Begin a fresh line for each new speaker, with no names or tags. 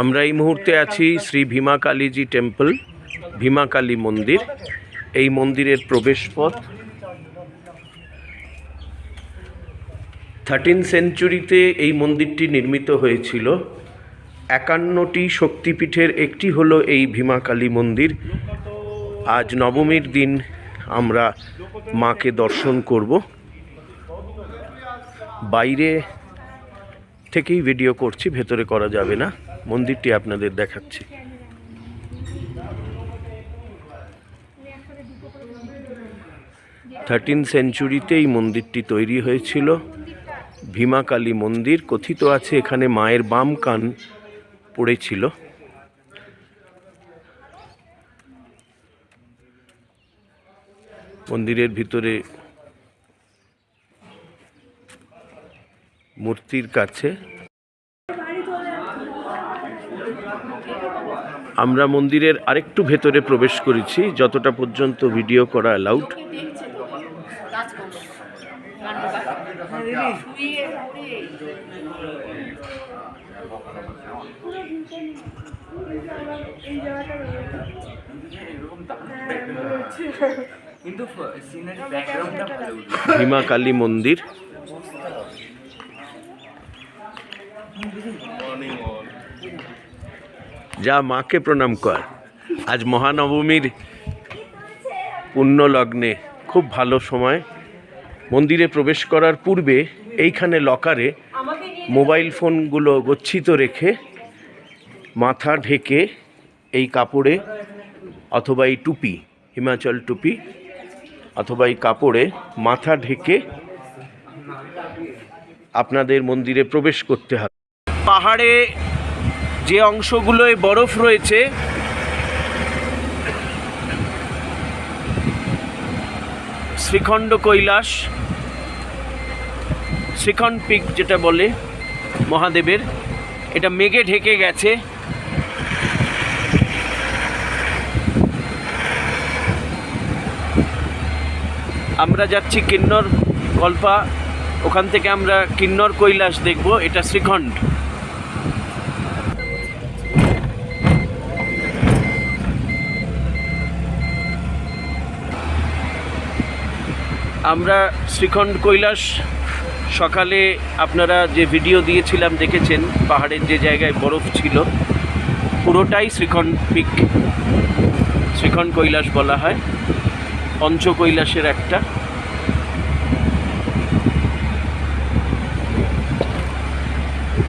আমরা এই মুহূর্তে আছি শ্রী ভীমা কালীজি টেম্পল, ভীমা কালী মন্দির। এই মন্দিরের প্রবেশপথ 13th সেঞ্চুরিতে এই মন্দিরটি নির্মিত হয়েছিল। 51টি শক্তিপীঠের একটি হলো এই ভীমা কালী মন্দির। আজ নবমীর দিন আমরা মাকে দর্শন করব। বাইরে থেকেই ভিডিও করছি, ভেতরে করা যাবে না। মন্দিরটি আপনাদের দেখাচ্ছি। থার্টিন সেঞ্চুরিতে এই মন্দিরটি তৈরি হয়েছিল। ভীমা কালী মন্দির, কথিত আছে এখানে মায়ের বাম কান পড়েছিল। মন্দিরের ভিতরে মূর্তির কাছে আমরা মন্দিরের আরেকটু ভেতরে প্রবেশ করেছি, যতটা পর্যন্ত ভিডিও করা অ্যালাউড। ভীমা কালী মন্দির। যা মাকে প্রণাম কর। আজ মহানবমীর পুণ্য লগ্নে খুব ভালো সময়। মন্দিরে প্রবেশ করার পূর্বে এইখানে লকারে মোবাইল ফোনগুলো গচ্ছিত রেখে মাথা ঢেকে এই কাপড়ে অথবা এই টুপি, হিমাচল টুপি অথবা এই কাপড়ে মাথা ঢেকে আপনাদের মন্দিরে প্রবেশ করতে হবে। পাহাড়ে যে অংশগুলোয় বরফ রয়েছে শ্রীখণ্ড কৈলাস, শ্রীখণ্ড পিক যেটা বলে মহাদেবের, এটা মেঘে ঢেকে গেছে। আমরা যাচ্ছি কিন্নর কল্পা, ওখান থেকে আমরা কিন্নর কৈলাস দেখব। এটা শ্রীখণ্ড। আমরা শ্রীখণ্ড কৈলাস সকালে আপনারা যে ভিডিও দিয়েছিলাম দেখেছেন, পাহাড়ের যে জায়গায় বরফ ছিল পুরোটাই শ্রীখণ্ড পিক, শ্রীখণ্ড কৈলাস বলা হয়। পঞ্চ কৈলাসের একটা।